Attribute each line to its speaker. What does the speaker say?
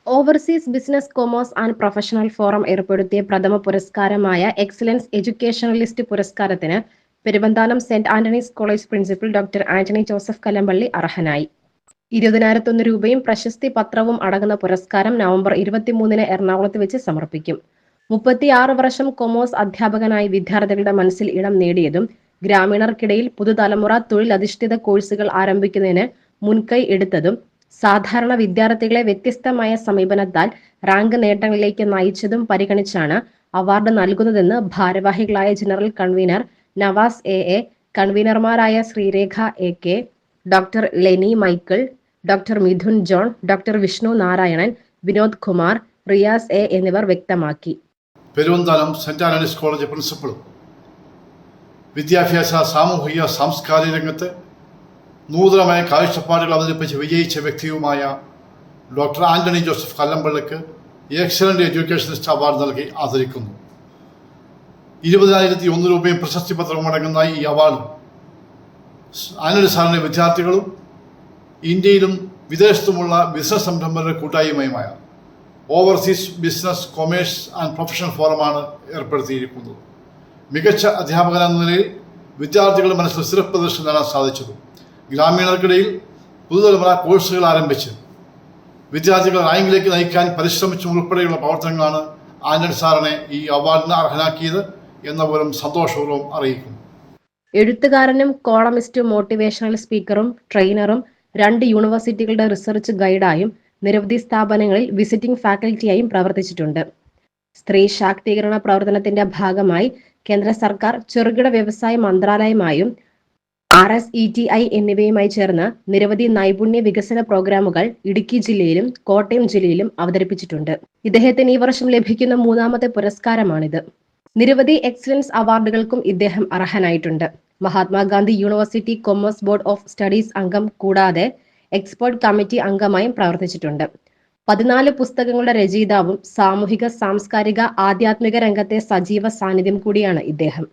Speaker 1: Overseas business commerce and professional forum ഏർപ്പെടുത്തിയ പ്രഥമ പുരസ്കാരമായ എക്സലൻസ് എഡ്യൂക്കേഷണലിസ്റ്റ് പുരസ്കാരത്തിന് Peruvanthanam saint Antony's college principal doctor Antony Joseph Kallampally അർഹനായി. 20,001 രൂപയും പ്രശസ്തി പത്രവും അടങ്ങുന്ന പുരസ്കാരം നവംബർ 23-ന് എറണാകുളത്ത് വെച്ച് സമർപ്പിക്കും. 36 വർഷം കൊമേഴ്സ് അധ്യാപകനായി വിദ്യാർത്ഥികളുടെ മനസ്സിൽ ഇടം നേടിയതും ഗ്രാമീണർക്കിടയിൽ പുതുതലമുറ തൊഴിലധിഷ്ഠിത കോഴ്സുകൾ ആരംഭിക്കുന്നതിന് മുൻകൈ എടുത്തതും സാധാരണ വിദ്യാർത്ഥികളെ വ്യത്യസ്തമായ സമീപനത്താൽ റാങ്ക് നേട്ടങ്ങളിലേക്ക് നയിച്ചതും പരിഗണിച്ചാണ് അവാർഡ് നൽകുന്നതെന്ന് ഭാരവാഹികളായ ജനറൽ കൺവീനർ നവാസ് എ, കൺവീനർമാരായ Sreerekha A, doctor Leni Michael, doctor Mithun John, doctor Vishnu Narayanan, Vinod Kumar, Riyas A എന്നിവർ വ്യക്തമാക്കി.
Speaker 2: പെരുവന്താനം സെന്റ് ആന്റണീസ് കോളേജ് പ്രിൻസിപ്പളും വിദ്യാഭ്യാസ സാമൂഹിക സാംസ്കാരിക രംഗത്ത് നൂതനമായ കാഴ്ചപ്പാടുകൾ അവതരിപ്പിച്ച് വിജയിച്ച വ്യക്തിയുമായ ഡോക്ടർ ആന്റണി ജോസഫ് കല്ലമ്പള്ളിക്ക് എക്സലന്റ് എഡ്യൂക്കേഷനിസ്റ്റ് അവാർഡ് നൽകി ആദരിക്കുന്നു. 20,001 രൂപയും പ്രശസ്തി പത്രവും അടങ്ങുന്ന ഈ അവാർഡ് ആന്റണി സാറിന്റെ വിദ്യാർത്ഥികളും ഇന്ത്യയിലും വിദേശത്തുമുള്ള ബിസിനസ് സംരംഭകരുടെ കൂട്ടായ്മയുമായ overseas business commerce and professional ഫോറമാണ് ഏർപ്പെടുത്തിയിരിക്കുന്നത്. മികച്ച അധ്യാപകനെന്ന നിലയിൽ വിദ്യാർത്ഥികളുടെ മനസ്സിൽ സ്ഥിരപ്രദർശനം നേടാൻ സാധിച്ചതും ഗ്രാമീണർക്കിടയിൽ പുതുതലമുറ കോഴ്സുകൾ ആരംഭിച്ച് വിദ്യാർത്ഥികളെ റാങ്കിലേക്ക് നയിക്കാൻ പരിശ്രമിച്ചും ഉൾപ്പെടെയുള്ള പ്രവർത്തനങ്ങളാണ് ആന്റണി സാറിനെ ഈ അവാർഡിന് അർഹനാക്കിയത് എന്ന പോലും സന്തോഷപൂർവ്വം അറിയിക്കുന്നു.
Speaker 1: എഴുത്തുകാരനും കോളമിസ്റ്റും മോട്ടിവേഷണൽ സ്പീക്കറും ട്രെയിനറും 2 യൂണിവേഴ്സിറ്റികളുടെ റിസർച്ച് ഗൈഡായും നിരവധി സ്ഥാപനങ്ങളിൽ വിസിറ്റിംഗ് ഫാക്കൽറ്റിയായും പ്രവർത്തിച്ചിട്ടുണ്ട്. സ്ത്രീ ശാക്തീകരണ പ്രവർത്തനത്തിന്റെ ഭാഗമായി കേന്ദ്ര സർക്കാർ ചെറുകിട വ്യവസായ മന്ത്രാലയമായും RSETI എന്നിവയുമായി ചേർന്ന് നിരവധി നൈപുണ്യ വികസന പ്രോഗ്രാമുകൾ ഇടുക്കി ജില്ലയിലും കോട്ടയം ജില്ലയിലും അവതരിപ്പിച്ചിട്ടുണ്ട്. ഇദ്ദേഹത്തിന് ഈ വർഷം ലഭിക്കുന്ന 3ാമത്തെ പുരസ്കാരമാണിത്. നിരവധി എക്സലൻസ് അവാർഡുകൾക്കും ഇദ്ദേഹം അർഹനായിട്ടുണ്ട്. Mahatma Gandhi university commerce board of studies അംഗം കൂടാതെ എക്സ്പേർട്ട് കമ്മിറ്റി അംഗമായും പ്രവർത്തിച്ചിട്ടുണ്ട്. 14 പുസ്തകങ്ങളുടെ രചയിതാവും സാമൂഹിക സാംസ്കാരിക ആധ്യാത്മിക രംഗത്തെ സജീവ സാന്നിധ്യം കൂടിയാണ് ഇദ്ദേഹം.